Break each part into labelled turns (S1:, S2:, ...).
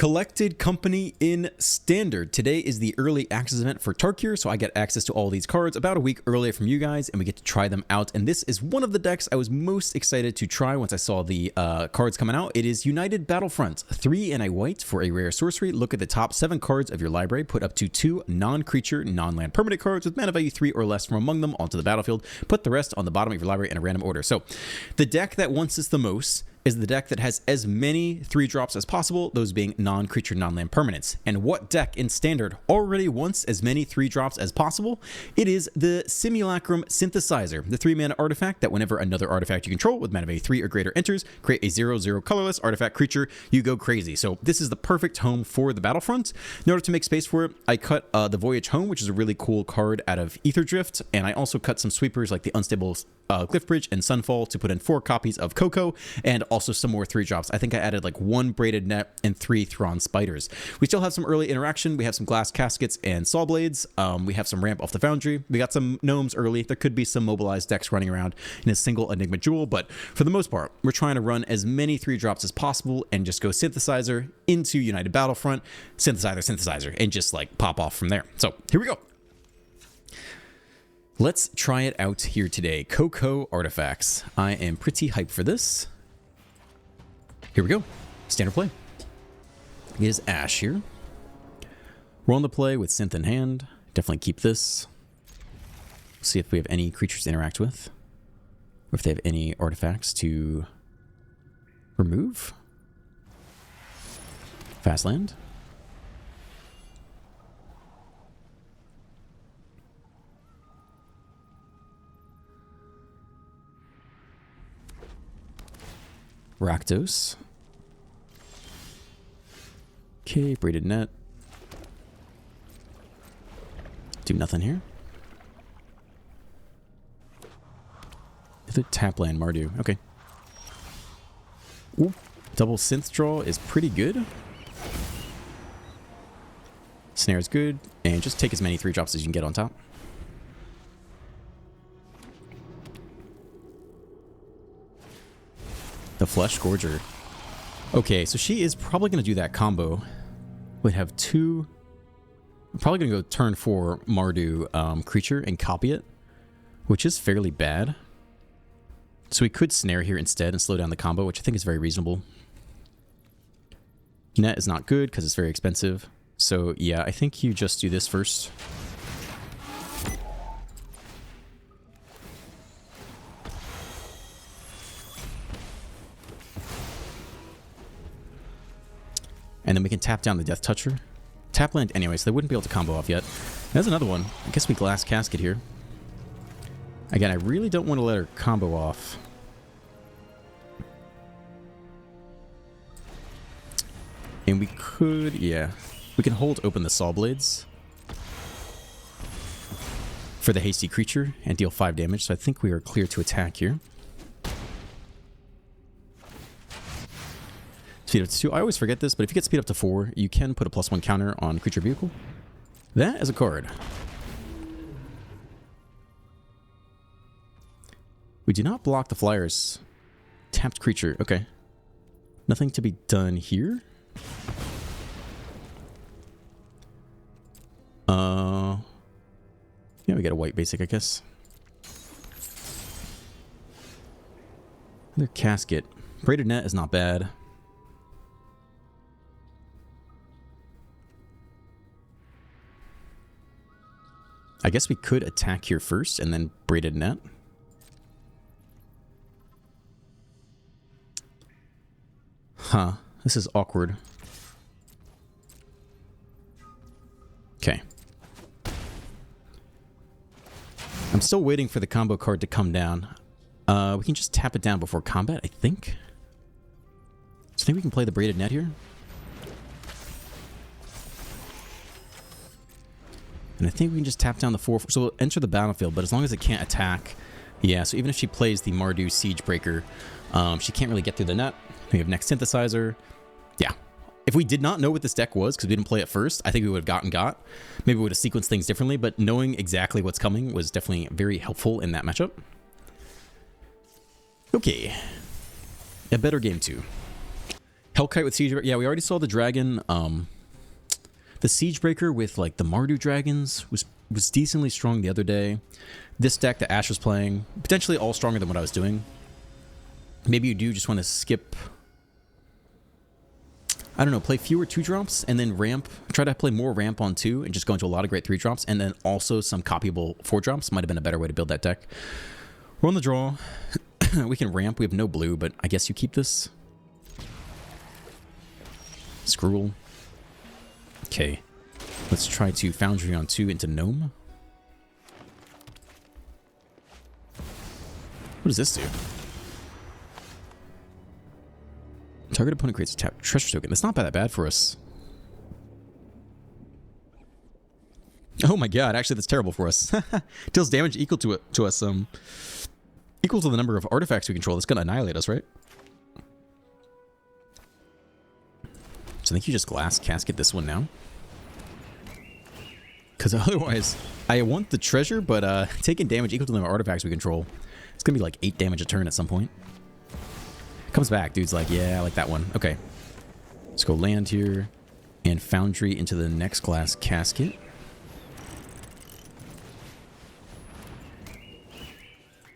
S1: Collected Company in Standard. Today is the early access event for Tarkir, so I get access to all these cards about a week earlier from you guys, and we get to try them out. And this is one of the decks I was most excited to try once I saw the cards coming out. It is United Battlefront, 3 and a white for a rare sorcery. Look at the top 7 cards of your library, put up to 2 non-creature, non-land permanent cards with mana value 3 or less from among them onto the battlefield. Put the rest on the bottom of your library in a random order. So the deck that wants this the most is the deck that has as many 3-drops as possible, those being non-creature, non-land permanents. And what deck in Standard already wants as many 3-drops as possible? It is the Simulacrum Synthesizer, the 3-mana artifact that whenever another artifact you control with mana value 3 or greater enters, create a 0/0 colorless artifact creature, you go crazy. So this is the perfect home for the Battlefront. In order to make space for it, I cut the Voyage Home, which is a really cool card out of Ether Drift, and I also cut some sweepers like the Unstable Cliff Bridge and Sunfall to put in 4 copies of Coco, and also some more 3-drops. I think I added like 1 Braided Net and 3 Thrawn Spiders. We still have some early interaction. We have some Glass Caskets and Saw Blades. We have some Ramp off the Foundry. We got some Gnomes early. There could be some mobilized decks running around in a single Enigma Jewel, but for the most part, we're trying to run as many 3-drops as possible and just go Synthesizer into United Battlefront, Synthesizer, and just like pop off from there. So here we go. Let's try it out here today. Coco Artifacts. I am pretty hyped for this. Here we go. Standard play. It is Ash here. Roll on the play with Synth in hand. Definitely keep this. See if we have any creatures to interact with. Or if they have any artifacts to remove. Fast land. Rakdos. Okay, Braided Net. Do nothing here. The Tapland Mardu. Okay. Ooh, double synth draw is pretty good. Snare is good. And just take as many 3-drops as you can get on top. The Flesh Gorger. Okay, so she is probably going to do that combo. We'd have 2... I'm probably going to go turn 4 Mardu creature and copy it, which is fairly bad. So we could Snare here instead and slow down the combo, which I think is very reasonable. Net is not good because it's very expensive. So yeah, I think you just do this first. And then we can tap down the Death Toucher. Tap land anyway, so they wouldn't be able to combo off yet. There's another one. I guess we Glass Casket here. Again, I really don't want to let her combo off. And we could, yeah. We can hold open the Saw Blades for the hasty creature and deal 5 damage. So I think we are clear to attack here. Speed up to 2. I always forget this, but if you get speed up to 4, you can put a +1 counter on creature vehicle. That is a card. We do not block the flyers. Tapped creature. Okay. Nothing to be done here. Yeah, we get a white basic, I guess. Another casket. Braided Net is not bad. I guess we could attack here first and then Braided Net. Huh. This is awkward. Okay. I'm still waiting for the combo card to come down. We can just tap it down before combat, I think. So I think we can play the Braided Net here. And I think we can just tap down the 4/4. So we'll enter the battlefield, but as long as it can't attack. Yeah, so even if she plays the Mardu Siege Breaker, she can't really get through the net. We have next Synthesizer. Yeah. If we did not know what this deck was, because we didn't play it first, I think we would have got. Maybe we would have sequenced things differently, but knowing exactly what's coming was definitely very helpful in that matchup. Okay. A better game 2. Hellkite with Siege. Yeah, we already saw the dragon. The Siegebreaker with like the Mardu dragons was decently strong the other day. This deck that Ash was playing, potentially all stronger than what I was doing. Maybe you do just want to skip, I don't know, play fewer 2-drops and then ramp. Try to play more ramp on 2 and just go into a lot of great 3-drops and then also some copyable 4-drops. Might have been a better way to build that deck. We're on the draw. We can ramp. We have no blue, but I guess you keep this. Skrull. Okay. Let's try to Foundry on 2 into Gnome. What does this do? Target opponent creates a tap treasure token. That's not that bad for us. Oh my god, actually that's terrible for us. Deals damage equal to us, equal to the number of artifacts we control. That's gonna annihilate us, right? So I think you just glass casket this one now. Because otherwise, I want the treasure, but taking damage equal to the number of artifacts we control. It's gonna be like 8 damage a turn at some point. Comes back, dude's like, yeah, I like that one. Okay. Let's go land here and Foundry into the next glass casket.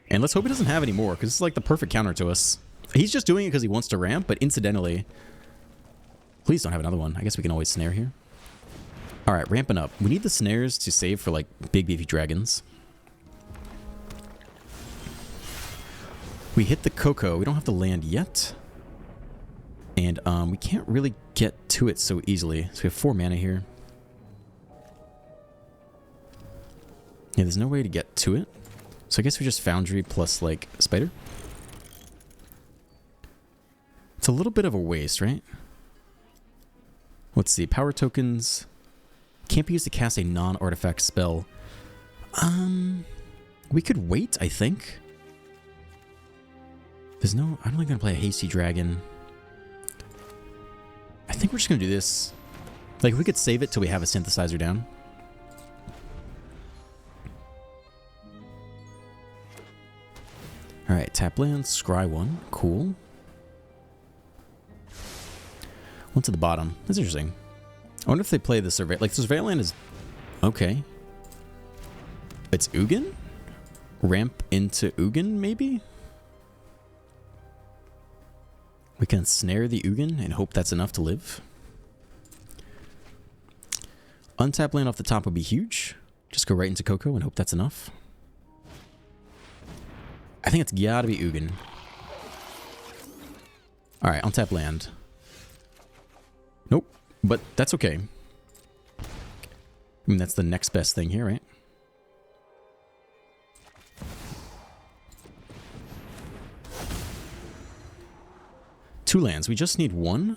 S1: And let's hope he doesn't have any more, because it's like the perfect counter to us. He's just doing it because he wants to ramp, but incidentally, please don't have another one. I guess we can always snare here. All right, ramping up. We need the snares to save for like big beefy dragons. We hit the Coco. We don't have to land yet. And we can't really get to it so easily. So we have 4 mana here. Yeah, there's no way to get to it. So I guess we just Foundry plus like Spider. It's a little bit of a waste, right? Let's see. Power tokens can't be used to cast a non-artifact spell. We could wait, I think. There's no... I don't think I'm going to play a Hasty Dragon. I think we're just going to do this. Like, we could save it till we have a synthesizer down. Alright, tap land, scry 1. Cool. One to the bottom. That's interesting. I wonder if they play the Surveil... Like, the Surveillant is... Okay. It's Ugin? Ramp into Ugin, maybe? We can snare the Ugin and hope that's enough to live. Untap land off the top would be huge. Just go right into Coco and hope that's enough. I think it's gotta be Ugin. Alright, untap land. Nope, but that's okay. I mean, that's the next best thing here, right? Two lands. We just need one.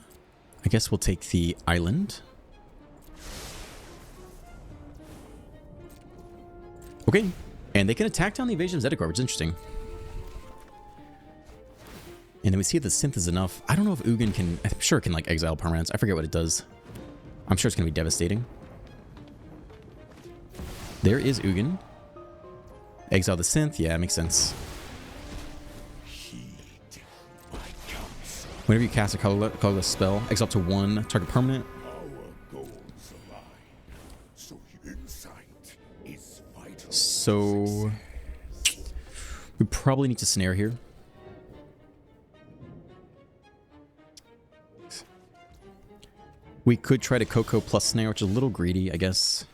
S1: I guess we'll take the island. Okay. And they can attack down the Evasion of Zedekar, which is interesting. And then we see if the synth is enough. I don't know if Ugin can... I'm sure it can, like, exile permanents. I forget what it does. I'm sure it's going to be devastating. There is Ugin. Exile the synth. Yeah, it makes sense. Whenever you cast a colorless spell, exile to 1 target permanent. So we probably need to snare here. We could try to Coco plus snare, which is a little greedy, I guess.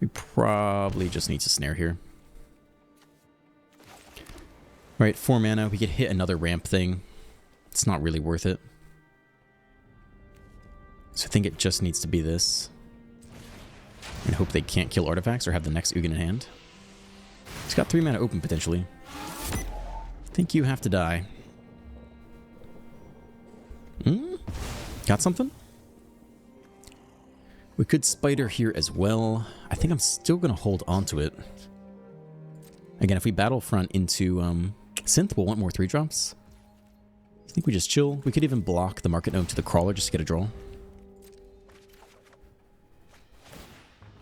S1: We probably just need to snare here. Right, 4 mana. We could hit another ramp thing. It's not really worth it. So I think it just needs to be this. And hope they can't kill artifacts or have the next Ugin in hand. He's got 3 mana open, potentially. I think you have to die. Got something? We could Spider here as well. I think I'm still going to hold on to it. Again, if we Battlefront into Synth, we'll want more 3-drops. I think we just chill. We could even block the Market Gnome to the Crawler just to get a draw.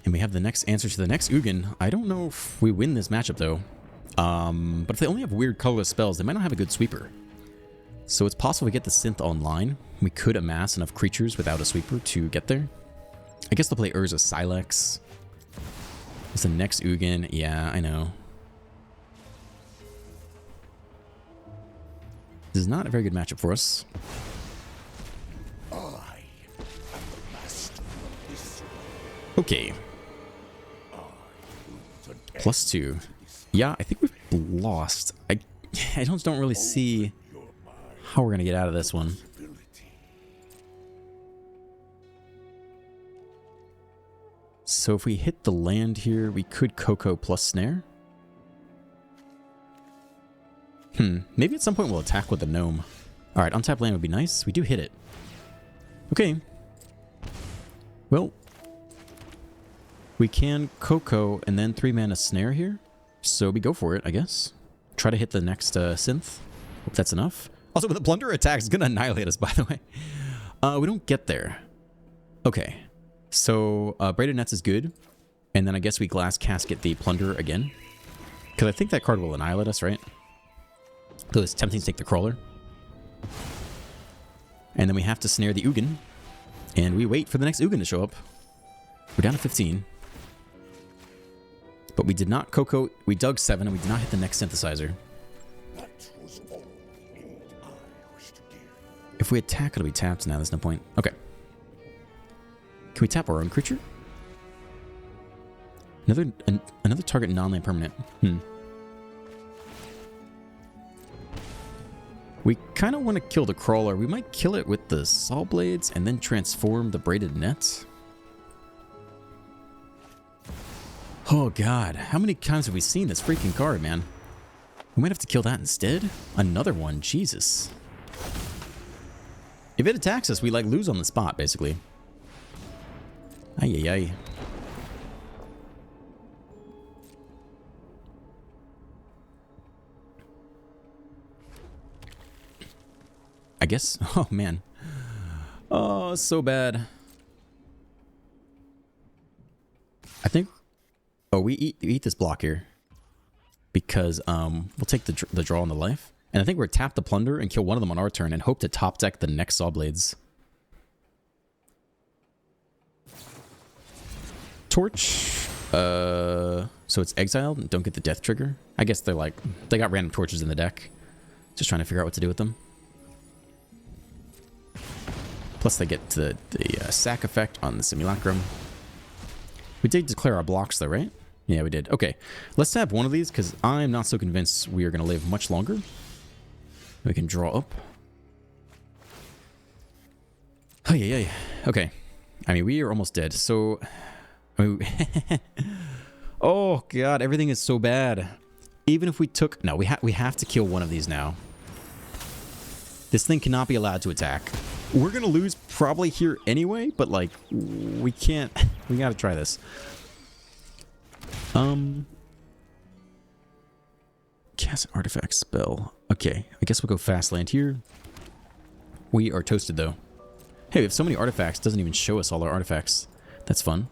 S1: And we have the next answer to the next Ugin. I don't know if we win this matchup, though. But if they only have weird colorless spells, they might not have a good sweeper. So it's possible we get the synth online. We could amass enough creatures without a sweeper to get there. I guess they'll play Urza Silex. It's the next Ugin. Yeah, I know. This is not a very good matchup for us. Okay. +2. Yeah, I think we've lost. I don't really see how we're going to get out of this one. So if we hit the land here, we could Coco plus Snare. Maybe at some point we'll attack with the gnome. Alright, untap land would be nice. We do hit it. Okay. Well, we can Coco and then 3-mana Snare here. So we go for it, I guess. Try to hit the next synth. Hope that's enough. Also, with the Plunder attack, it's going to annihilate us, by the way. We don't get there. Okay. So, Braided Nets is good. And then I guess we Glass Casket the Plunder again. Because I think that card will annihilate us, right? Though it's tempting to take the Crawler. And then we have to snare the Ugin. And we wait for the next Ugin to show up. We're down to 15. But we did not Coco. We dug 7 and we did not hit the next synthesizer. If we attack, it'll be tapped. Now there's no point. Okay. Can we tap our own creature? Another target non-land permanent. We kind of want to kill the Crawler. We might kill it with the Saw Blades and then transform the Braided Net. Oh god, how many times have we seen this freaking card, man? We might have to kill that instead. Another one, Jesus. If it attacks us, we like lose on the spot, basically. Ay, ay, ay. I guess. Oh, man. Oh, so bad. I think... Oh, we eat this block here. Because we'll take the draw on the life. And I think we're tap the Plunder and kill one of them on our turn and hope to top deck the next Saw Blades. Torch. So it's exiled and don't get the death trigger. I guess they're like... They got random torches in the deck. Just trying to figure out what to do with them. Plus they get the sack effect on the Simulacrum. We did declare our blocks though, right? Yeah, we did. Okay, let's tap one of these because I'm not so convinced we are going to live much longer. We can draw up. Oh, yeah. Okay. I mean, we are almost dead. So, I mean, oh god, everything is so bad. Even if we took... No, we have to kill one of these now. This thing cannot be allowed to attack. We're going to lose probably here anyway, but like, we can't... We got to try this. Cast an artifact spell. Okay, I guess we'll go fast land here. We are toasted though. Hey, we have so many artifacts, it doesn't even show us all our artifacts. That's fun.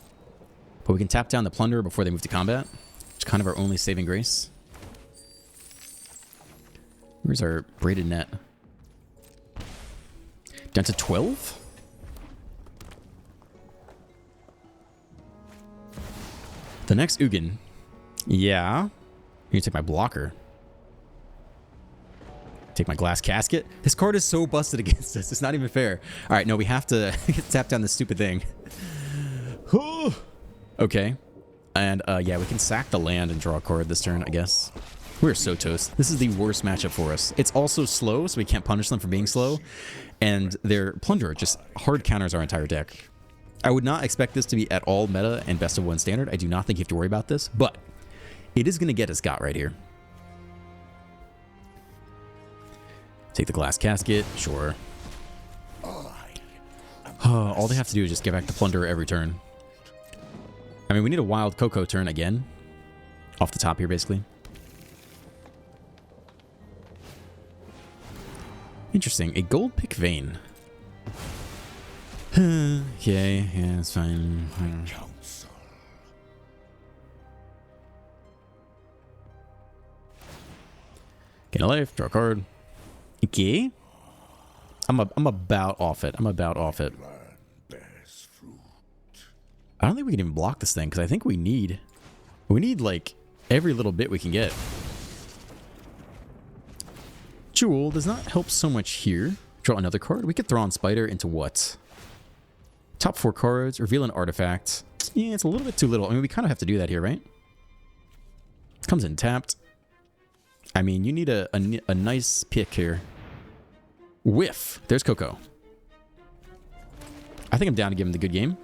S1: But we can tap down the Plunder before they move to combat. It's kind of our only saving grace. Where's our Braided Net? Down to 12? The next Ugin. Yeah. You take my blocker. Take my Glass Casket. This card is so busted against us. It's not even fair. All right, no, we have to tap down this stupid thing. Okay. And yeah, we can sack the land and draw a card this turn, I guess. We're so toast. This is the worst matchup for us. It's also slow, so we can't punish them for being slow. And their Plunder just hard counters our entire deck. I would not expect this to be at all meta and best of one standard. I do not think you have to worry about this, but it is going to get us got right here. Take the Glass Casket, sure. All they have to do is just get back the Plunder every turn. I mean, we need a wild Coco turn again. Off the top here, basically. Interesting. A gold pick vein. Okay, yeah, it's fine. Gain a life, draw a card. Okay. I'm about off it. I'm about off it. I don't think we can even block this thing because I think we need like every little bit we can get. Jewel does not help so much here. Draw another card. We could throw on Spider into what? Top 4 cards. Reveal an artifact. Yeah, it's a little bit too little. I mean, we kind of have to do that here, right? Comes in tapped. I mean, you need a nice pick here. Whiff. There's Coco. I think I'm down to give him the good game.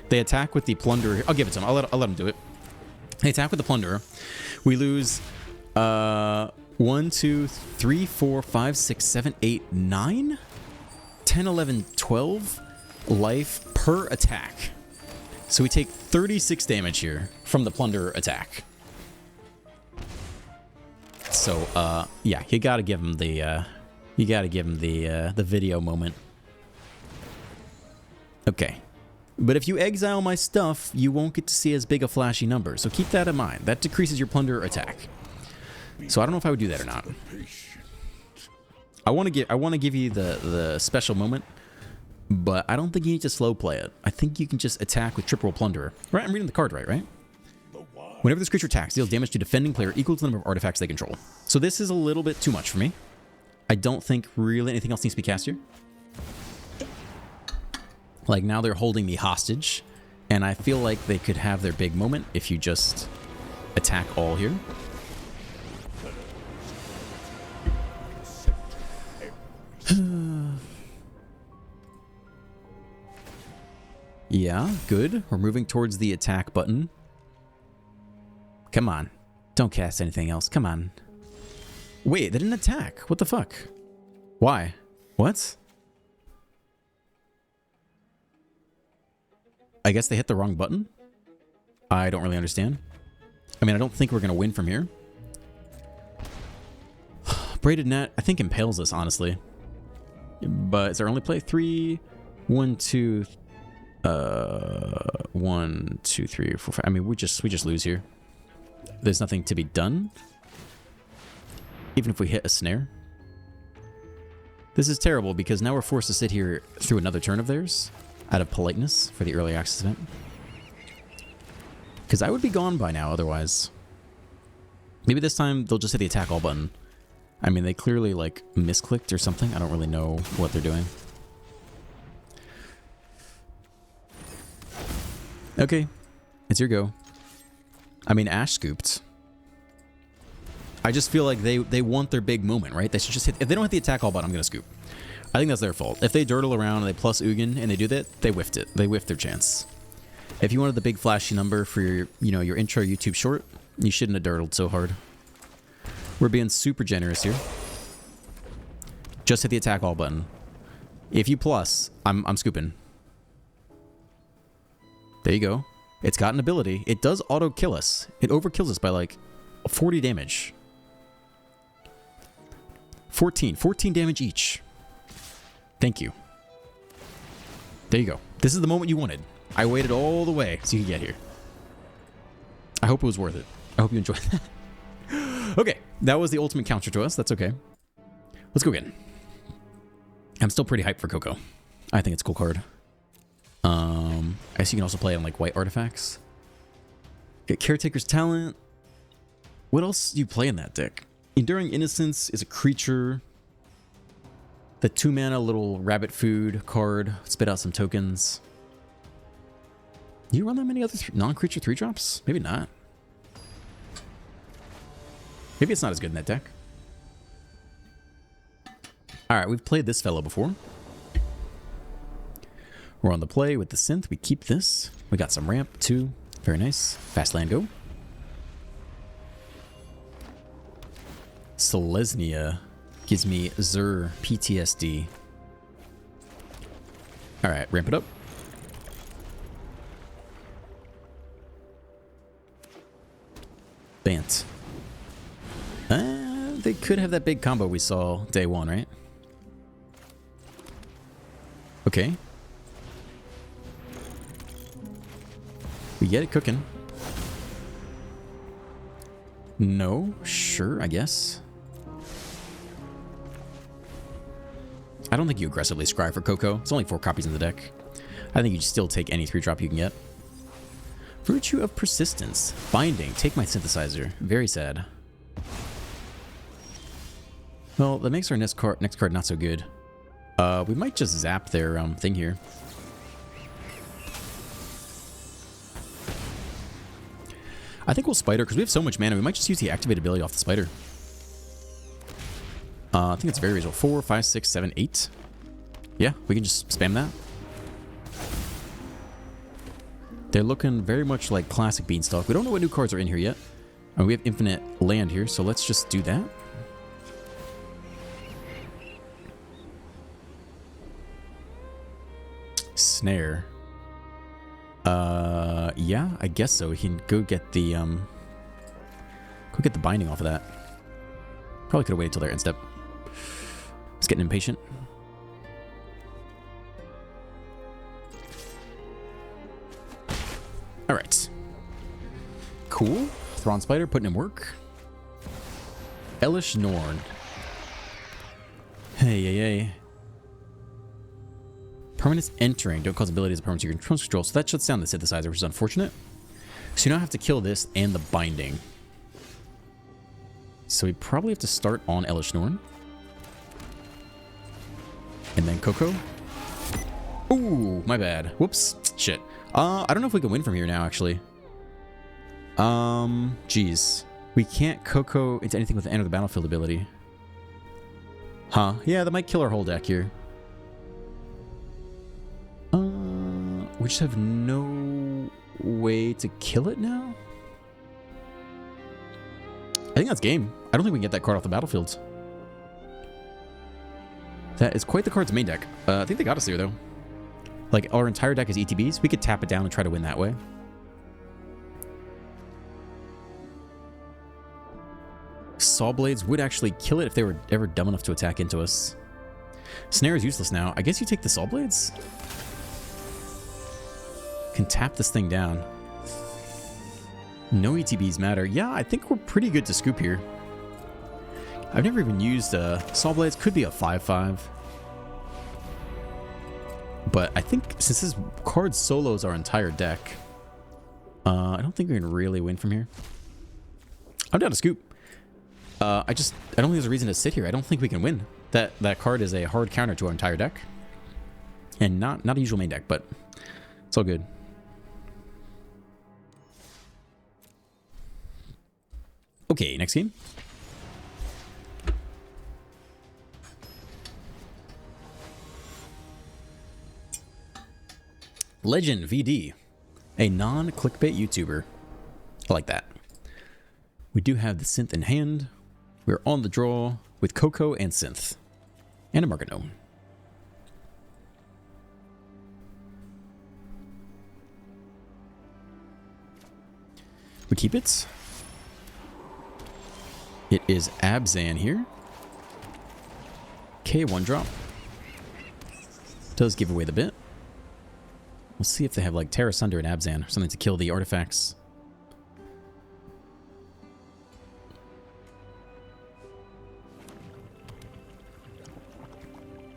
S1: They attack with the Plunderer. I'll give it to him. I'll let him do it. They attack with the Plunderer. We lose 1, 2, 3, 4, 5, 6, 7, 8, 9, 10, 11, 12 life per attack. So we take 36 damage here from the Plunderer attack. So yeah, you gotta give him the the video moment. Okay. But if you exile my stuff, you won't get to see as big a flashy number. So keep that in mind. That decreases your Plunderer attack. So I don't know if I would do that or not. I want to give you the special moment, but I don't think you need to slow play it. I think you can just attack with triple Plunderer. Right? I'm reading the card right? Whenever this creature attacks, deals damage to defending player equal to the number of artifacts they control. So this is a little bit too much for me. I don't think really anything else needs to be cast here. Like, now they're holding me hostage, and I feel like they could have their big moment if you just attack all here. Yeah, good. We're moving towards the attack button. Come on. Don't cast anything else. Come on. Wait, they didn't attack. What the fuck? Why? What? I guess they hit the wrong button? I don't really understand. I mean, I don't think we're going to win from here. Braided Net, I think, impales us, honestly. But is our only play? 3, 1, 2, 1, 2, 3, 4, 5. I mean, we just lose here. There's nothing to be done. Even if we hit a snare. This is terrible because now we're forced to sit here through another turn of theirs out of politeness for the early access event. Because I would be gone by now otherwise. Maybe this time they'll just hit the attack all button. I mean, they clearly like misclicked or something. I don't really know what they're doing. Okay, it's your go. I mean, Ash scooped. I just feel like they want their big moment, right? They should just hit. If they don't hit the attack all button, I'm gonna scoop. I think that's their fault. If they dirtle around and they plus Ugin and they do that, they whiffed it. They whiffed their chance. If you wanted the big flashy number for your, your intro YouTube short, you shouldn't have dirtled so hard. We're being super generous here. Just hit the attack all button. If you plus, I'm scooping. There you go. It's got an ability. It does auto kill us. It overkills us by like 40 damage. 14 damage each. Thank you. There you go. This is the moment you wanted. I waited all the way so you could get here. I hope it was worth it. I hope you enjoyed that. Okay, that was the ultimate counter to us. That's okay. Let's go again. I'm still pretty hyped for Coco. I think it's a cool card. I guess you can also play on like white artifacts. Get Caretaker's Talent. What else do you play in that deck? Enduring Innocence is a creature. The 2-mana little rabbit food card. Spit out some tokens. Do you run that many other non-creature 3-drops? Maybe not. Maybe it's not as good in that deck. Alright, we've played this fellow before. We're on the play with the synth. We keep this. We got some ramp too. Very nice. Fast land go. Selesnya gives me Zur PTSD. Alright, ramp it up. Bant. They could have that big combo we saw day one, right? Okay. We get it cooking. No, sure, I guess. I don't think you aggressively scry for Coco. It's only 4 copies in the deck. I think you still take any 3-drop you can get. Virtue of Persistence. Binding. Take my synthesizer. Very sad. Well, that makes our next card not so good. We might just zap their thing here. I think we'll Spider, because we have so much mana, we might just use the activated ability off the Spider. I think it's very reasonable. 4, 5, 6, 7, 8. Yeah, we can just spam that. They're looking very much like classic Beanstalk. We don't know what new cards are in here yet. And we have infinite land here, so let's just do that. Snare. Yeah, I guess so. We can go get the binding off of that. Probably could have waited till their end step. It's getting impatient. All right. Cool. Thrawn Spider putting in work. Elish Norn. Hey. Permanents entering. Don't cause abilities of permanents you control. So that shuts down the synthesizer, which is unfortunate. So you now have to kill this and the binding. So we probably have to start on Elish Norn. And then Coco. Ooh, my bad. Whoops. Shit. I don't know if we can win from here now, actually. Jeez. We can't Coco into anything with the enter the battlefield ability. Huh. Yeah, that might kill our whole deck here. We just have no way to kill it now? I think that's game. I don't think we can get that card off the battlefield. That is quite the card's main deck. I think they got us there, though. Like, our entire deck is ETBs. We could tap it down and try to win that way. Saw Blades would actually kill it if they were ever dumb enough to attack into us. Snare is useless now. I guess you take the Saw Blades? Can tap this thing down. No ETBs matter. Yeah, I think we're pretty good to scoop here. I've never even used Saw Blades. Could be a 5/5. But I think since this card solos our entire deck, I don't think we can really win from here. I'm down to scoop. I don't think there's a reason to sit here. I don't think we can win. That card is a hard counter to our entire deck. And not a usual main deck, but it's all good. Okay, next game. Legend VD, a non-clickbait YouTuber. I like that. We do have the synth in hand. We're on the draw with Coco and synth. And a market gnome. We keep it. It is Abzan here. Okay, 1-drop. Does give away the bit. We'll see if they have like Terra Sunder and Abzan or something to kill the artifacts.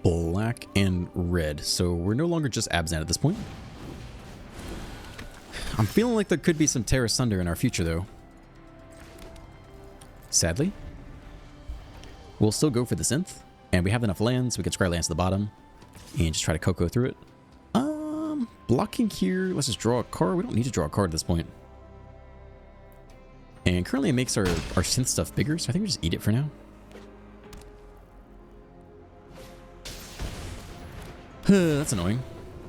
S1: Black and red. So we're no longer just Abzan at this point. I'm feeling like there could be some Terra Sunder in our future though. Sadly. We'll still go for the synth. And we have enough lands. We can scry lands to the bottom. And just try to Coco through it. Blocking here. Let's just draw a card. We don't need to draw a card at this point. And currently it makes our synth stuff bigger. So I think we just eat it for now. That's annoying.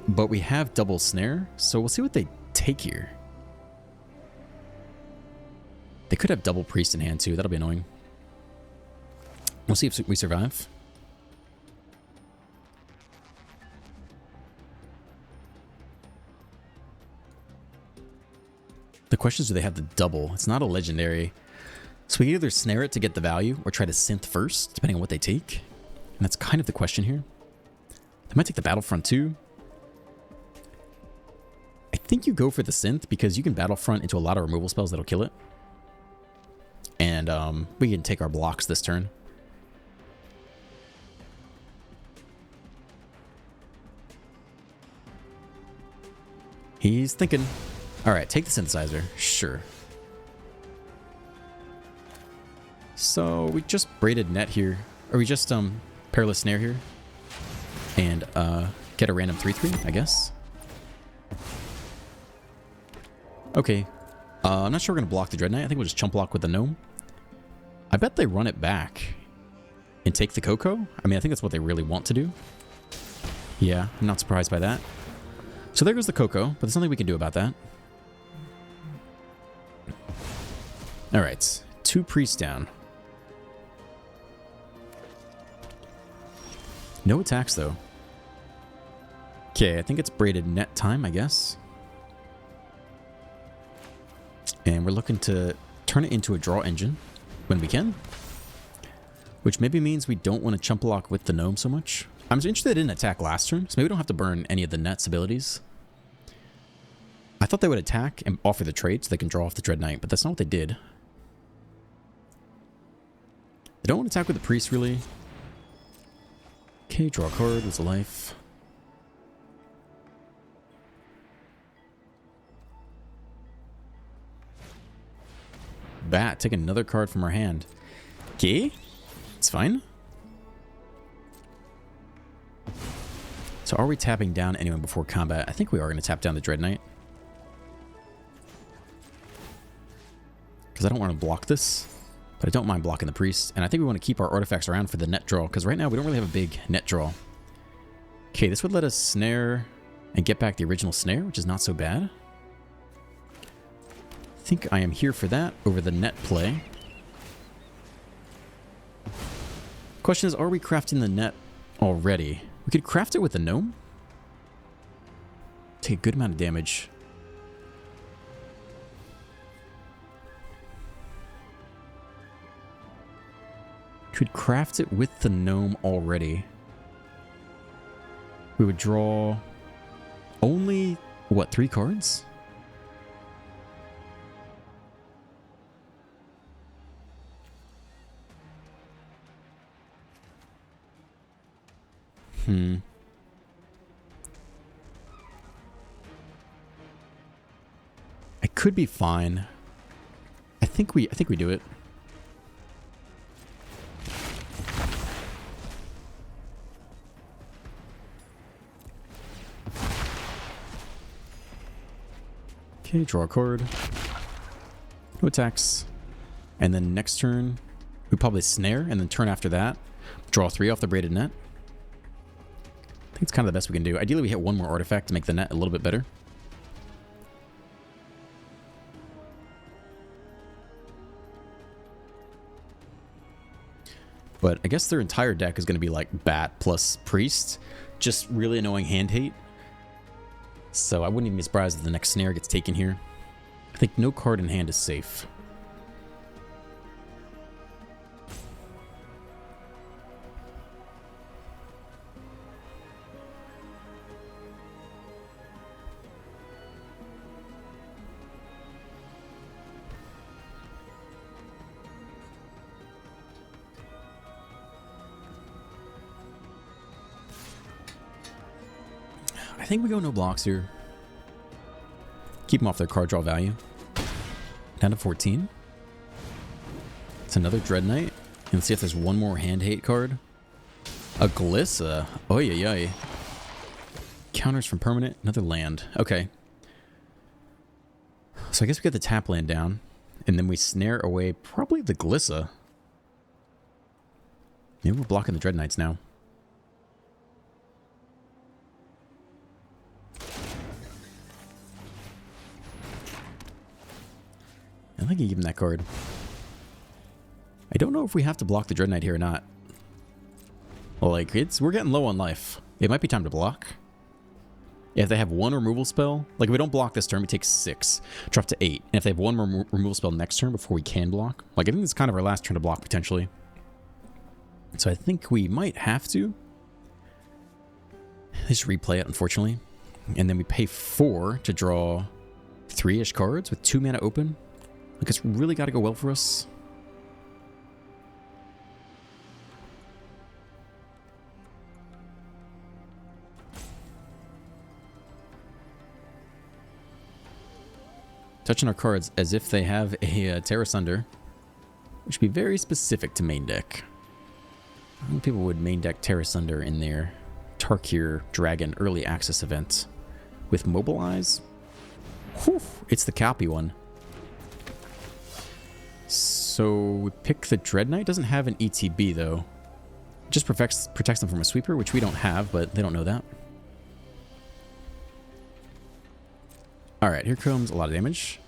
S1: But we have double snare. So we'll see what they take here. They could have double priest in hand too. That'll be annoying. We'll see if we survive. The question is, do they have the double? It's not a legendary. So we can either snare it to get the value or try to synth first, depending on what they take. And that's kind of the question here. They might take the Battlefront too. I think you go for the synth because you can Battlefront into a lot of removal spells that'll kill it. And we can take our blocks this turn. He's thinking. All right, take the synthesizer. Sure. So we just braided net here. Or we just perilous snare here. And get a random 3/3, I guess. Okay. I'm not sure we're going to block the Dread Knight. I think we'll just chump block with the Gnome. I bet they run it back and take the Coco. I mean, I think that's what they really want to do. Yeah, I'm not surprised by that. So there goes the Coco, but there's nothing we can do about that. Alright, 2 priests down. No attacks, though. Okay, I think it's braided net time, I guess. And we're looking to turn it into a draw engine when we can. Which maybe means we don't want to chump block with the Gnome so much. I'm interested in attack last turn, so maybe we don't have to burn any of the net's abilities. I thought they would attack and offer the trade so they can draw off the Dread Knight, but that's not what they did. They don't want to attack with the priest, really. Okay, draw a card, lose a life. Bat, take another card from our hand. Okay, it's fine. So are we tapping down anyone before combat? I think we are going to tap down the Dread Knight. Because I don't want to block this, but I don't mind blocking the priest. And I think we want to keep our artifacts around for the net draw, because right now we don't really have a big net draw. Okay, this would let us snare and get back the original snare, which is not so bad. I think I am here for that over the net play. Question is, are we crafting the net already? We could craft it with the Gnome. Take a good amount of damage. Could craft it with the Gnome already. We would draw only, what, 3 cards? I could be fine. I think we do it. Okay, draw a card. No attacks. And then next turn, we probably snare, and then turn after that, draw 3 off the braided net. I think it's kind of the best we can do. Ideally, we hit 1 more artifact to make the net a little bit better. But I guess their entire deck is going to be like Bat plus Priest. Just really annoying hand hate. So I wouldn't even be surprised if the next snare gets taken here. I think no card in hand is safe. I think we go no blocks here. Keep them off their card draw value. Down to 14. It's another Dread Knight. And let's see if there's 1 more hand hate card. A Glissa. Oy, oy, oy. Counters from permanent. Another land. Okay. So I guess we get the tap land down. And then we snare away probably the Glissa. Maybe we're blocking the Dread Knights now. I think I give him that card. I don't know if we have to block the Dread Knight here or not. Like, we're getting low on life. It might be time to block. Yeah, if they have 1 removal spell, like if we don't block this turn, we take 6, drop to 8. And if they have 1 removal spell next turn before we can block, like I think this is kind of our last turn to block potentially. So I think we might have to. Just replay it, unfortunately. And then we pay 4 to draw 3-ish cards with 2 mana open. Like, it's really got to go well for us. Touching our cards as if they have a Terra Sunder, which would be very specific to main deck. I think people would main deck Terra Sunder in their Tarkir Dragon early access event with Mobilize. Whew, it's the copy one. So we pick the Dread Knight. Doesn't have an ETB though. Just protects them from a sweeper, which we don't have, but they don't know that. Alright, here comes a lot of damage.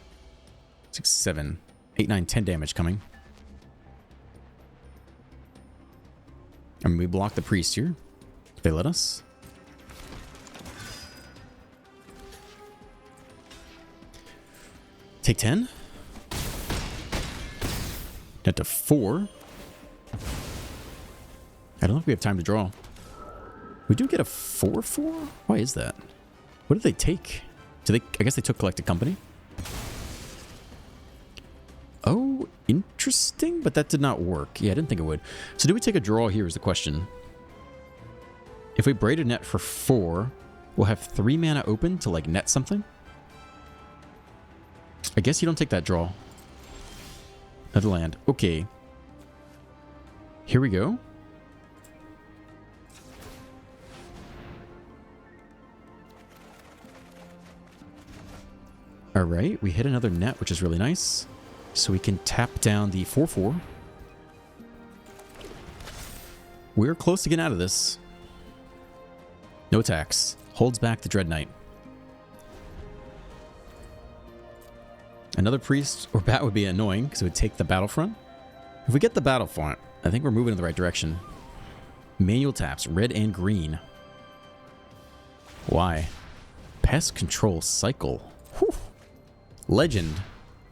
S1: 6, 7, 8, 9, 10 damage coming. I mean, we block the priest here. They let us. Take 10. Down to 4. I don't know if we have time to draw. We do get a 4/4? Why is that? What did they take? I guess they took Collected Company. Oh, interesting, but that did not work. Yeah, I didn't think it would. So do we take a draw here is the question. If we braid a net for 4, we'll have 3 mana open to like net something. I guess you don't take that draw. Another land. Okay. Here we go. Alright, we hit another net, which is really nice. So we can tap down the 4/4. We're close to getting out of this. No attacks. Holds back the Dread Knight. Another priest or bat would be annoying because it would take the battlefront. If we get the battlefront, I think we're moving in the right direction. Manual taps, red and green. Why? Pest control cycle. Whew. Legend.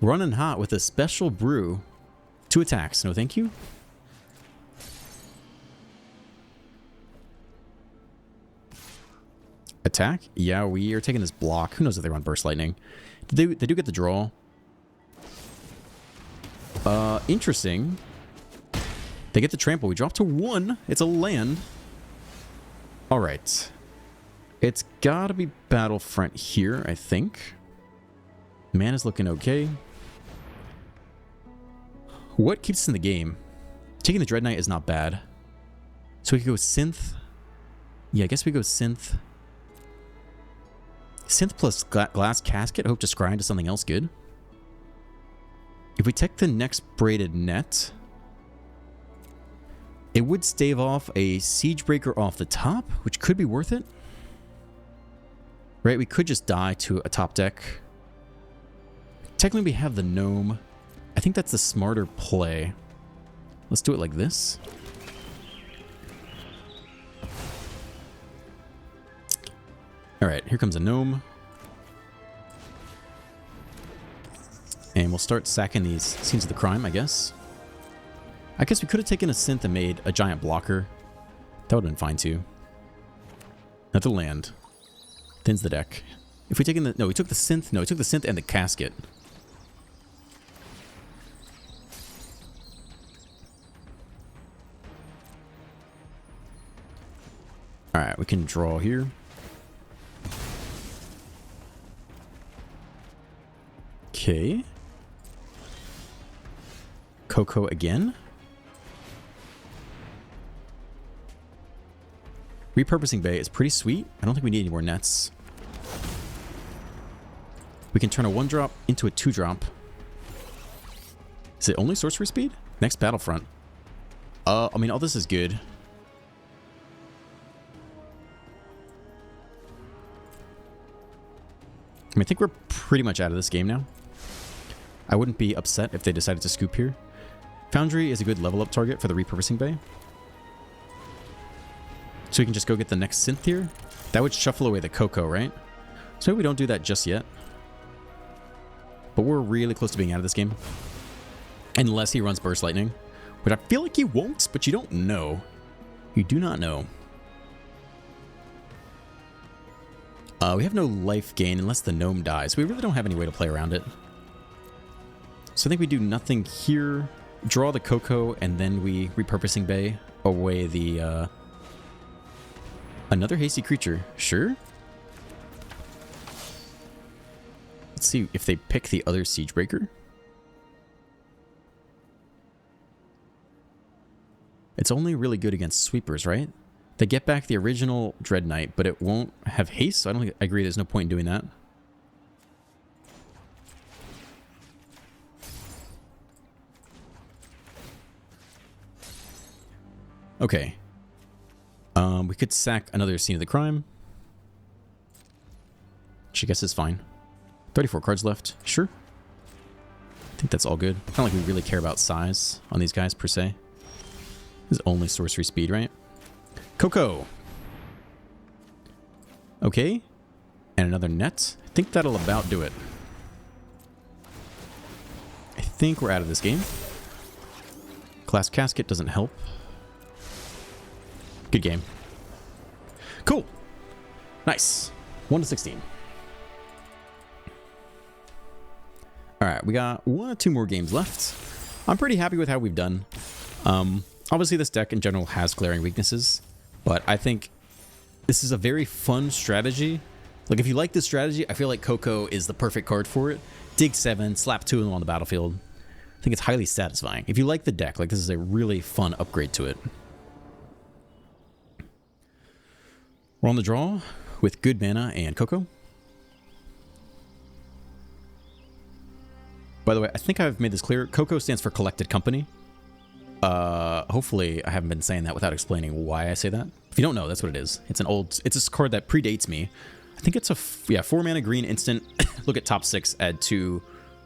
S1: Running hot with a special brew. 2 attacks. No thank you. Attack? Yeah, we are taking this block. Who knows if they run Burst Lightning. They do get the draw. Interesting. They get the trample. We drop to 1. It's a land. Alright. It's gotta be Battlefront here, I think. Mana's looking okay. What keeps us in the game? Taking the Dread Knight is not bad. So we could go Synth. Yeah, I guess we go Synth. Synth plus Glass Casket. Hope to scry into something else good. If we take the next Braided Net, it would stave off a Siegebreaker off the top, which could be worth it. Right, we could just die to a top deck. Technically, we have the Gnome. I think that's the smarter play. Let's do it like this. Alright, here comes a Gnome. And we'll start sacking these Scenes of the Crime, I guess. I guess we could have taken a Synth and made a giant blocker. That would have been fine, too. Another land. Thins the deck. If we take in the... No, we took the Synth. No, we took the Synth and the Casket. Alright, we can draw here. Okay. Coco again. Repurposing Bay is pretty sweet. I don't think we need any more nets. We can turn a 1-drop into a 2-drop. Is it only sorcery speed? Next Battlefront. I mean, all this is good. I think we're pretty much out of this game now. I wouldn't be upset if they decided to scoop here. Foundry is a good level up target for the Repurposing Bay. So we can just go get the next Synth here. That would shuffle away the Coco, right? So maybe we don't do that just yet. But we're really close to being out of this game. Unless he runs Burst Lightning. But I feel like he won't, but you don't know. You do not know. We have no life gain unless the Gnome dies. We really don't have any way to play around it. So I think we do nothing here. Draw the Coco, and then we Repurposing Bay away the... Another hasty creature. Sure. Let's see if they pick the other Siegebreaker. It's only really good against sweepers, right? They get back the original Dread Knight, but it won't have haste, so I agree there's no point in doing that. Okay. We could sack another Scene of the Crime. Which I guess is fine. 34 cards left. Sure. I think that's all good. It's not like we really care about size on these guys, per se. This is only sorcery speed, right? Coco. Okay. And another net. I think that'll about do it. I think we're out of this game. Glass Casket doesn't help. Good game. Cool. Nice. 1-16. Alright, we got 1 or 2 more games left. I'm pretty happy with how we've done. Obviously, this deck in general has glaring weaknesses, but I think this is a very fun strategy. Like, if you like this strategy, I feel like Coco is the perfect card for it. Dig 7, slap 2 of them on the battlefield. I think it's highly satisfying. If you like the deck, like, this is a really fun upgrade to it. We're on the draw with good mana and Coco. By the way, I think I've made this clear. Coco stands for Collected Company. Hopefully I haven't been saying that without explaining why I say that. If you don't know, that's what it is. It's a card that predates me. I think it's a 4 mana green instant. Look at top 6, add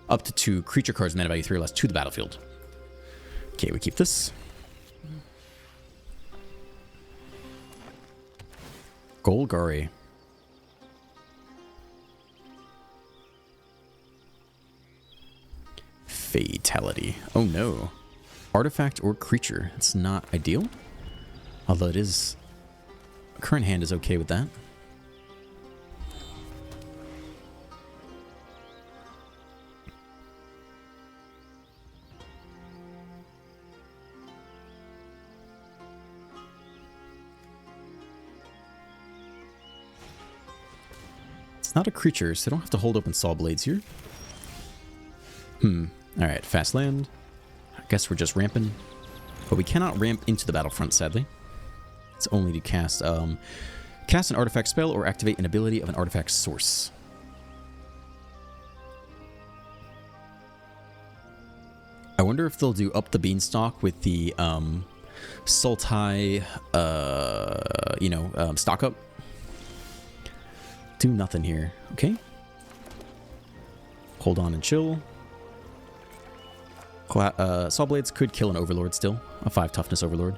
S1: up to 2 creature cards mana value 3 or less to the battlefield. Okay, we keep this. Golgari. Fatality. Oh no. Artifact or creature. It's not ideal. Although it is... Current hand is okay with that. It's not a creature, so I don't have to hold open Saw Blades here. Alright, fast land. I guess we're just ramping. But we cannot ramp into the battlefront, sadly. It's only to cast an artifact spell or activate an ability of an artifact source. I wonder if they'll do Up the Beanstalk with the Sultai, stock up. Do nothing here. Okay. Hold on and chill. Saw Blades could kill an Overlord still. A 5 toughness Overlord.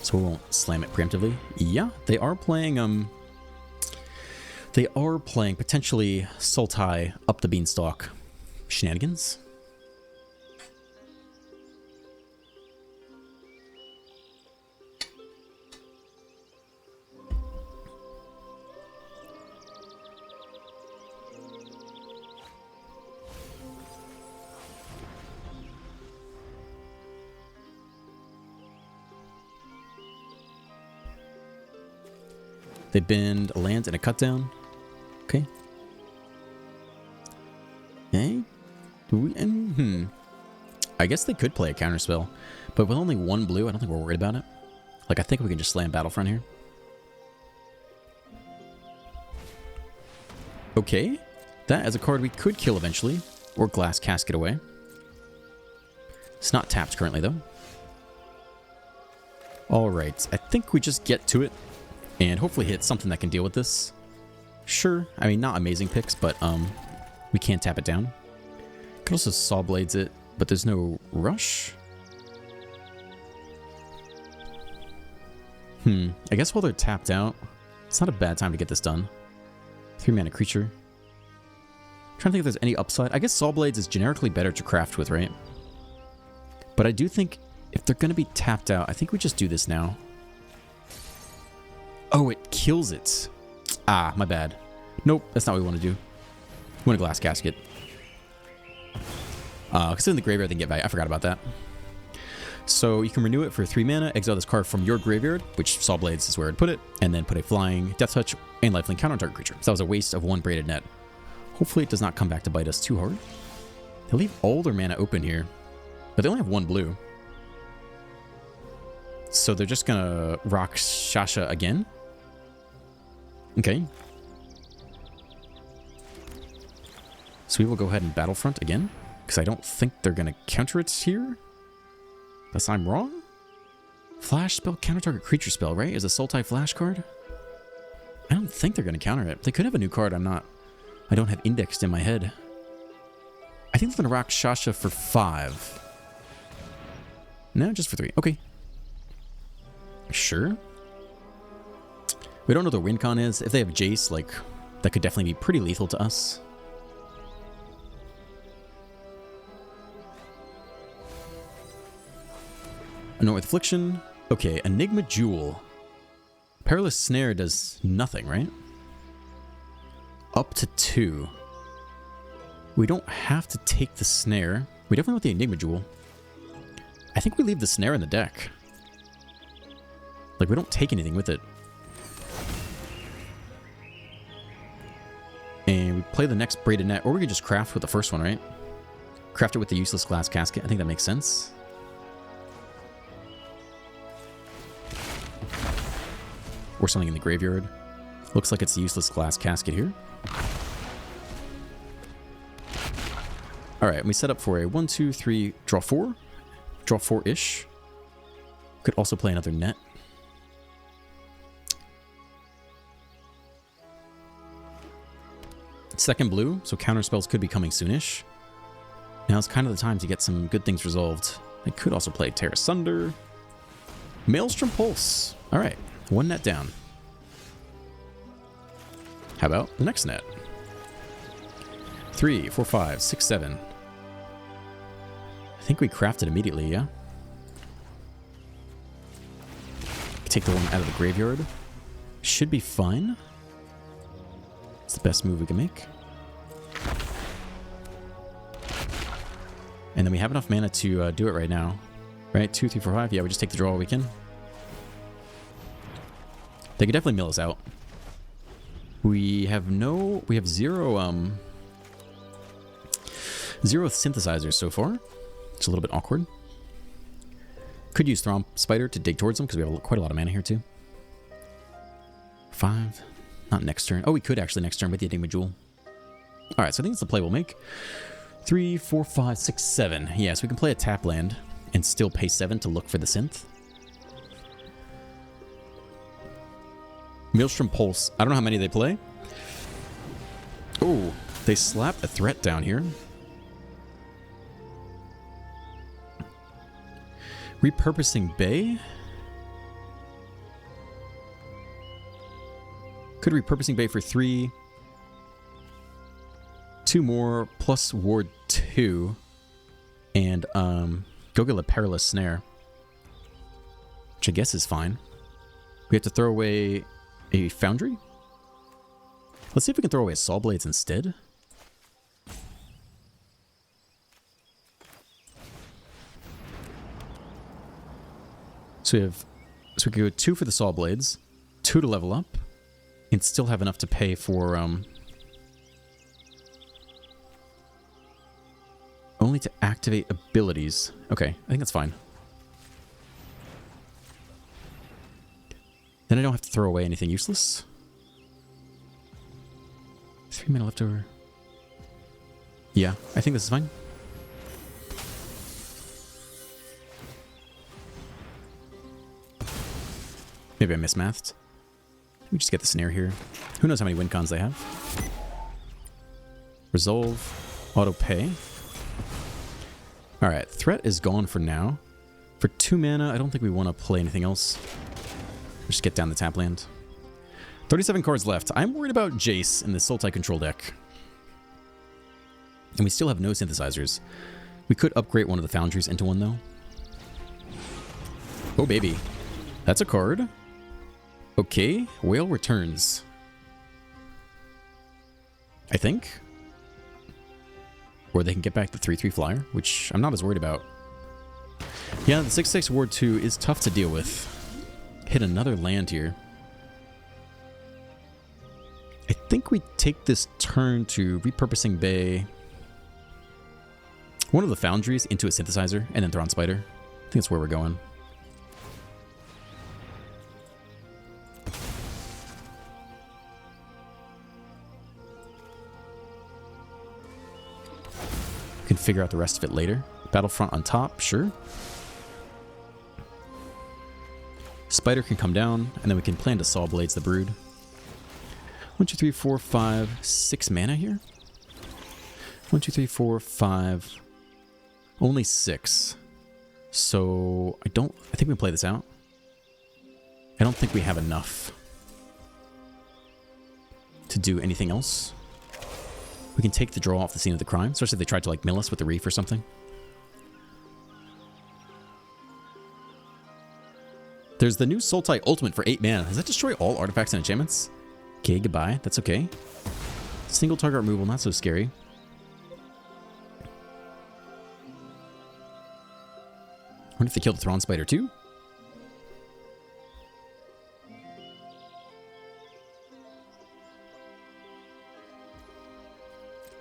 S1: So we won't slam it preemptively. Yeah, they are playing potentially Sultai Up the Beanstalk shenanigans. They bend a land and a cut down. Okay. Okay. I guess they could play a counterspell, but with only 1 blue, I don't think we're worried about it. Like, I think we can just slam Battlefront here. Okay. That as a card we could kill eventually, or Glass Casket away. It's not tapped currently, though. Alright, I think we just get to it. And hopefully hit something that can deal with this. Sure. I mean, not amazing picks, but we can tap it down. Could also Saw Blades it, but there's no rush. I guess while they're tapped out, it's not a bad time to get this done. 3 mana creature. Trying to think if there's any upside. I guess Saw Blades is generically better to craft with, right? But I do think if they're going to be tapped out, I think we just do this now. Oh, it kills it. Ah, my bad. Nope, that's not what we want to do. We want a Glass Casket. Because in the graveyard they can get value. I forgot about that. So you can renew it for 3 mana, exile this card from your graveyard, which Saw Blades is where I'd put it, and then put a flying Death Touch and lifelink counter on target creature. So that was a waste of 1 braided net. Hopefully it does not come back to bite us too hard. They leave all their mana open here, but they only have 1 blue. So they're just gonna rock Shasha again. Okay. So we will go ahead and Battlefront again, because I don't think they're gonna counter it here. Unless I'm wrong? Flash spell, counter target creature spell, right? Is a Sultai flash card? I don't think they're gonna counter it. They could have a new card I don't have indexed in my head. I think they're gonna rock Shasha for 5. No, just for 3. Okay. Sure. We don't know what their win con is. If they have Jace, like, that could definitely be pretty lethal to us. Annoyed Affliction. Okay, Enigma Jewel. Perilous Snare does nothing, right? Up to 2. We don't have to take the Snare. We definitely want the Enigma Jewel. I think we leave the Snare in the deck. Like, we don't take anything with it. And we play the next Braided Net, or we could just craft with the first one, right? Craft it with the useless glass casket. I think that makes sense. Or something in the graveyard. Looks like it's the useless glass casket here. Alright, we set up for a 1, 2, 3, draw 4. Draw 4-ish. Could also play another net. Second blue, so counter spells could be coming soonish. Now's kind of the time to get some good things resolved. I could also play Tear Asunder. Maelstrom Pulse. Alright, 1 net down. How about the next net? 3, 4, 5, 6, 7. I think we crafted immediately, yeah? Take the one out of the graveyard. Should be fine. It's the best move we can make. And then we have enough mana to do it right now. Right? 2, 3, 4, 5. Yeah, we just take the draw all we can. They could definitely mill us out. We have 0 0 synthesizers so far. It's a little bit awkward. Could use Throm Spider to dig towards them because we have quite a lot of mana here too. 5. Not next turn. Oh, we could actually next turn with the Enigma Jewel. Alright, so I think it's the play we'll make. 3, 4, 5, 6, 7. Yeah, so we can play a tap land and still pay 7 to look for the synth. Maelstrom Pulse. I don't know how many they play. Oh, they slap a threat down here. Repurposing Bay. Could Repurposing Bay for 3. 2 more plus Ward 2. And go get a Perilous Snare. Which I guess is fine. We have to throw away a Foundry? Let's see if we can throw away Saw Blades instead. So we could go 2 for the Saw Blades, 2 to level up, and still have enough to pay for only to activate abilities. Okay, I think that's fine. Then I don't have to throw away anything useless. 3 mana left over. Yeah, I think this is fine. Maybe I mismathed. We just get the snare here. Who knows how many win cons they have. Resolve. Auto pay. Alright, threat is gone for now. For 2 mana, I don't think we want to play anything else. Just get down the tap land. 37 cards left. I'm worried about Jace in the Sultai control deck. And we still have no synthesizers. We could upgrade one of the foundries into one, though. Oh, baby. That's a card. Okay, Whale returns. I think. Or they can get back the 3/3 flyer, which I'm not as worried about. Yeah, the 6/6 Ward 2 is tough to deal with. Hit another land here. I think we take this turn to repurposing Bay one of the foundries into a synthesizer and then Thrawn Spider. I think that's where we're going. We can figure out the rest of it later. Battlefront on top, sure. Spider can come down, and then we can plan to Saw Blades the Brood. 1, 2, 3, 4, 5, 6 mana here. 1, 2, 3, 4, 5. Only 6. So I think we can play this out. I don't think we have enough to do anything else. We can take the draw off the scene of the crime, especially if they tried to like mill us with the Reef or something. There's the new Sultai Ultimate for 8 mana. Does that destroy all artifacts and enchantments? Okay, goodbye. That's okay. Single target removal, not so scary. I wonder if they killed the Thrawn Spider too?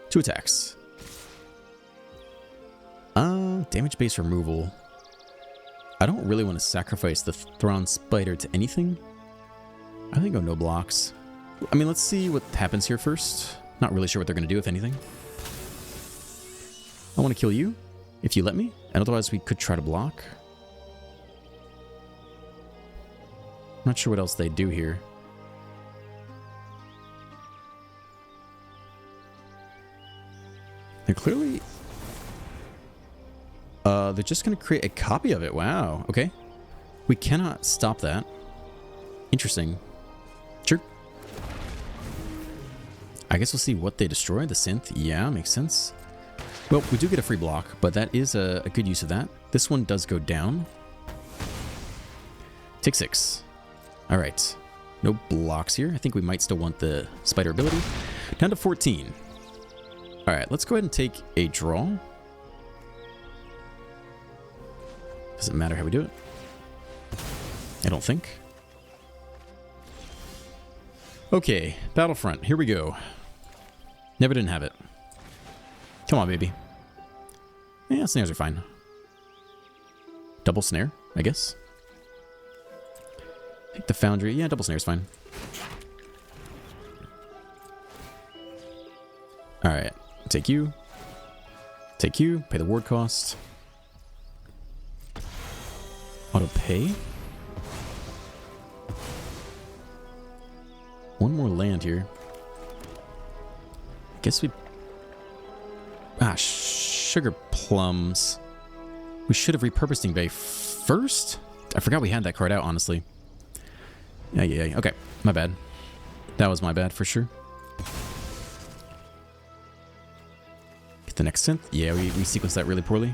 S1: Two attacks. Damage base removal. I don't really want to sacrifice the Thrawn Spider to anything. I think go no blocks. I mean, let's see what happens here first. Not really sure what they're going to do, if anything. I want to kill you, if you let me. And otherwise, we could try to block. I'm not sure what else they do here. They're clearly... they're just going to create a copy of it. Wow. Okay. We cannot stop that. Interesting. Sure. I guess we'll see what they destroy. The synth. Yeah, makes sense. Well, we do get a free block, but that is a good use of that. This one does go down. Take 6. All right. No blocks here. I think we might still want the spider ability. Down to 14. All right, let's go ahead and take a draw. Doesn't matter how we do it. I don't think. Okay, Battlefront. Here we go. Never didn't have it. Come on, baby. Yeah, snares are fine. Double snare, I guess. Take the Foundry. Yeah, double snare is fine. Alright. Take you. Take you. Pay the ward cost. Auto pay. One more land here. Guess we... Sugar plums. We should have repurposed Bay first? I forgot we had that card out, honestly. Yeah. Okay, my bad. That was my bad for sure. Get the next synth. Yeah, we sequenced that really poorly.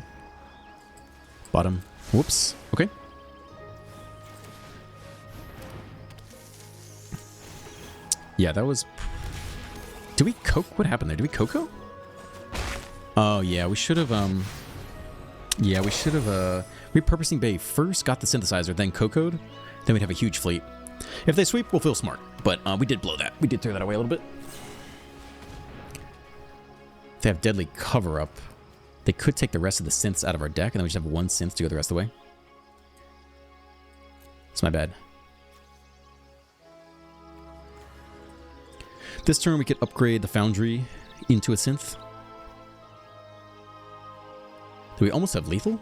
S1: Bottom. Whoops. Okay. Yeah, that was... Did we coke? What happened there? Did we coco? Oh, yeah, we should have, Yeah, we should have, repurposing Bay first, got the synthesizer, then cocoed. Then we'd have a huge fleet. If they sweep, we'll feel smart. But, we did blow that. We did throw that away a little bit. If they have Deadly Cover-Up, they could take the rest of the synths out of our deck, and then we just have one synth to go the rest of the way. It's my bad. This turn, we could upgrade the Foundry into a synth. Do we almost have lethal?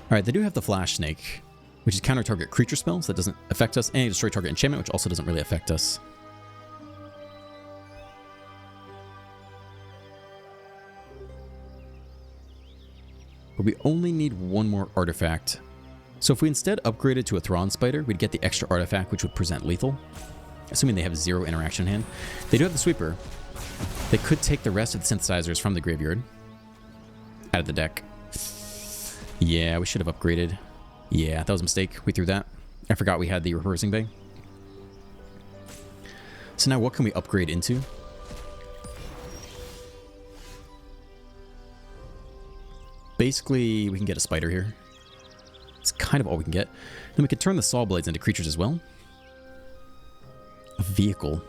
S1: Alright, they do have the Flash Snake, which is counter target creature spells. That doesn't affect us. And destroy target enchantment, which also doesn't really affect us. But we only need one more artifact. So if we instead upgraded to a Thrawn Spider, we'd get the extra artifact, which would present lethal. Assuming they have 0 interaction in hand. They do have the Sweeper. They could take the rest of the synthesizers from the graveyard. Out of the deck. Yeah, we should have upgraded. Yeah, that was a mistake. We threw that. I forgot we had the reversing bay. So now what can we upgrade into? Basically, we can get a spider here. It's kind of all we can get. Then we could turn the Saw Blades into creatures as well. A vehicle.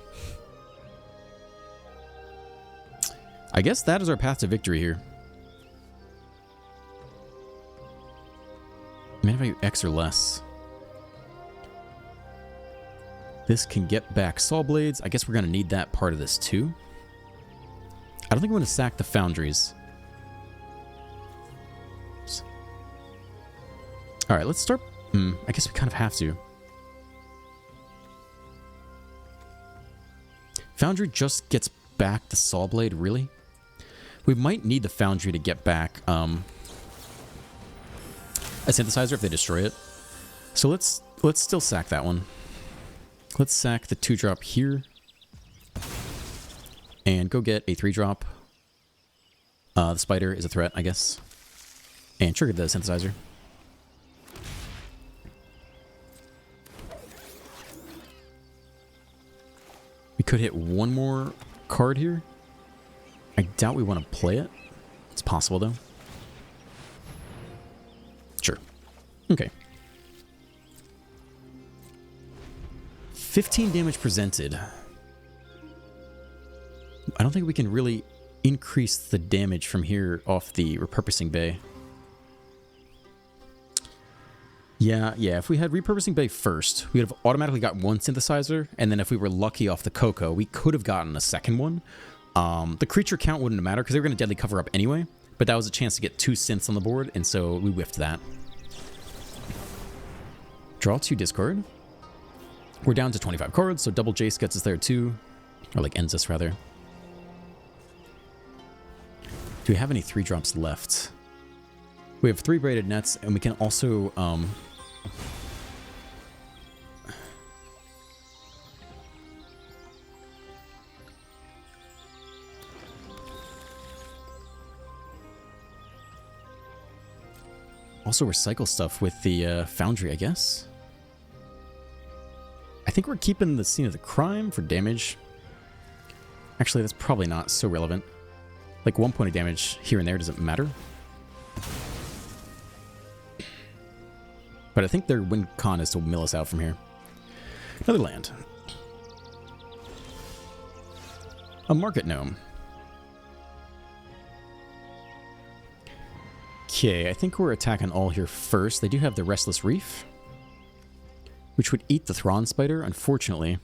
S1: I guess that is our path to victory here. Man value X or less. This can get back saw blades. I guess we're going to need that part of this too. I don't think I'm going to sack the foundries. Alright, let's start... I guess we kind of have to. Foundry just gets back the saw blade, really? We might need the foundry to get back a synthesizer if they destroy it. So let's still sack that one. Let's sack the 2-drop here. And go get a 3-drop. The spider is a threat, I guess. And trigger the synthesizer. We could hit one more card here. I doubt we want to play it. It's possible, though. Sure. Okay. 15 damage presented. I don't think we can really increase the damage from here off the repurposing bay. Yeah, if we had repurposing bay first, we would have automatically got one synthesizer, and then if we were lucky off the Coco, we could have gotten a second one. The creature count wouldn't matter because they were going to deadly cover up anyway, but that was a chance to get 2 synths on the board, and so we whiffed that. Draw 2 discard. We're down to 25 cards, so double Jace gets us there too. Or like ends us, rather. Do we have any 3-drops left? We have 3 braided nets, and we can also... also recycle stuff with the foundry, I guess. I think we're keeping the scene of the crime for damage. Actually, that's probably not so relevant. Like 1 point of damage here and there doesn't matter. But I think their win con is to mill us out from here. Another land. A market gnome. Okay, I think we're attacking all here first. They do have the Restless Reef, which would eat the Thrawn Spider, unfortunately.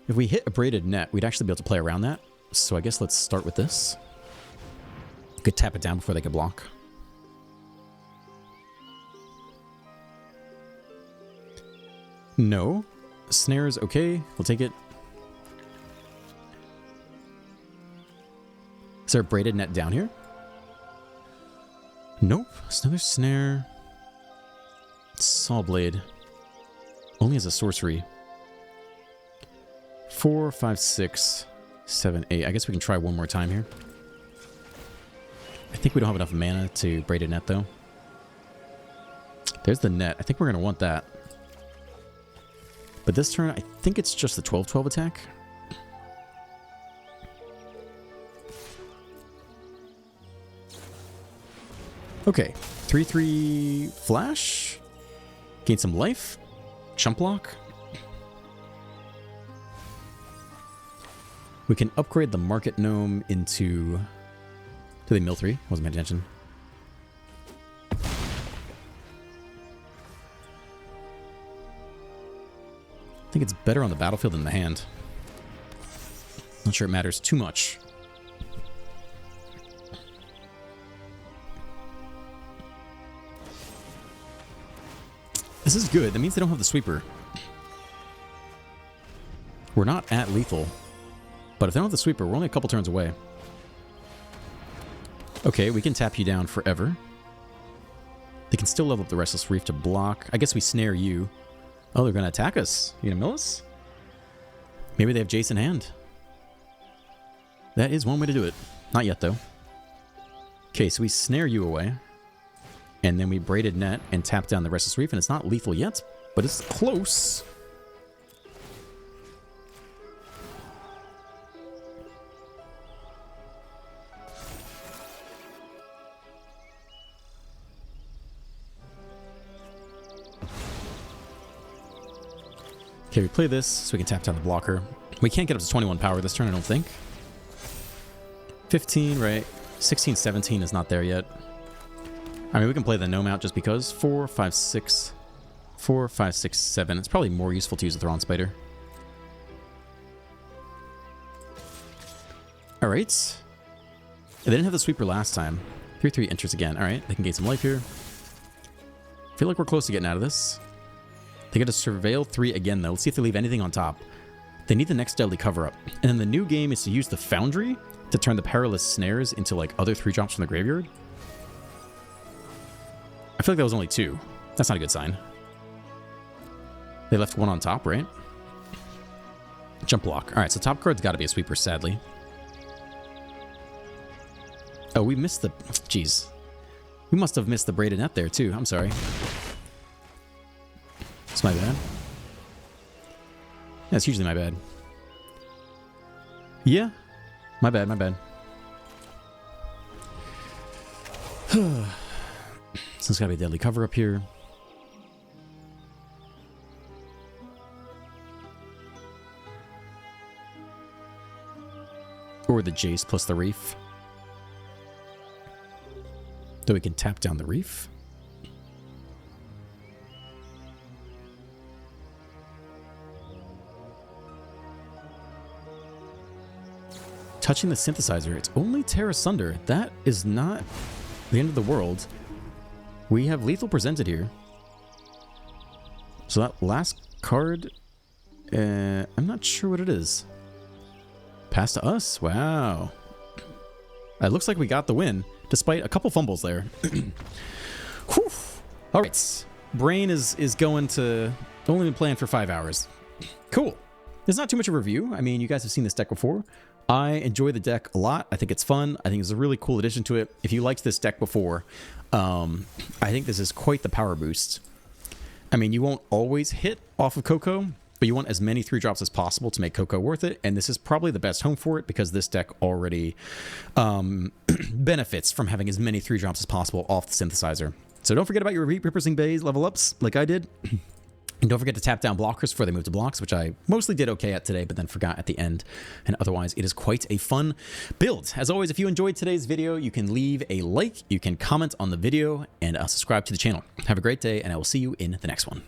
S1: If we hit a braided net, we'd actually be able to play around that. So I guess let's start with this. Could tap it down before they could block. No. Snare is okay. We'll take it. Is there a braided net down here? Nope. It's another snare. Saw blade. Only as a sorcery. 4, 5, 6, 7, 8. I guess we can try one more time here. I think we don't have enough mana to braid a net, though. There's the net. I think we're going to want that. But this turn, I think it's just the 12-12 attack. Okay. 3-3 flash. Gain some life. Chump block. We can upgrade the market gnome into... Do they mill 3? Wasn't paying attention. I think it's better on the battlefield than the hand. Not sure it matters too much. This is good. That means they don't have the sweeper. We're not at lethal. But if they don't have the sweeper, we're only a couple turns away. Okay, we can tap you down forever. They can still level up the Restless Reef to block. I guess we snare you. Oh, they're going to attack us. You going to mill us? Maybe they have Jace in hand. That is one way to do it. Not yet, though. Okay, so we snare you away. And then we braided net and tap down the Restless Reef. And it's not lethal yet, but it's close. Okay, we play this so we can tap down the blocker. We can't get up to 21 power this turn, I don't think. 15, right? 16, 17 is not there yet. I mean, we can play the gnome out just because. 4, 5, 6. 4, 5, 6, 7. It's probably more useful to use the Thrawn Spider. Alright. They didn't have the sweeper last time. 3/3 enters again. Alright, they can gain some life here. I feel like we're close to getting out of this. They get to surveil 3 again, though. Let's see if they leave anything on top. They need the next deadly cover-up. And then the new game is to use the Foundry to turn the Perilous Snares into, like, other 3-drops from the graveyard. I feel like that was only 2. That's not a good sign. They left 1 on top, right? Jump block. Alright, so top card's got to be a sweeper, sadly. Oh, we missed the... Jeez. We must have missed the braided net there, too. I'm sorry. It's my bad. That's usually my bad. Yeah. My bad, my bad. So it's gotta be a deadly cover up here. Or the Jace plus the Reef. Though we can tap down the Reef. Touching the synthesizer. It's only Terra Sunder. That is not the end of the world. We have lethal presented here. So that last card, I'm not sure what it is. Pass to us. Wow. It looks like we got the win, despite a couple fumbles there. Whew. All right. Brain is going to... Only been playing for 5 hours. Cool. There's not too much of a review. I mean, you guys have seen this deck before. I enjoy the deck a lot. I think it's fun. I think it's a really cool addition to it. If you liked this deck before, I think this is quite the power boost. I mean, you won't always hit off of Coco, but you want as many 3-drops as possible to make Coco worth it, and this is probably the best home for it because this deck already benefits from having as many 3-drops as possible off the synthesizer. So don't forget about your repurposing bays level ups like I did. And don't forget to tap down blockers before they move to blocks, which I mostly did okay at today, but then forgot at the end. And otherwise, it is quite a fun build. As always, if you enjoyed today's video, you can leave a like, you can comment on the video, and subscribe to the channel. Have a great day, and I will see you in the next one.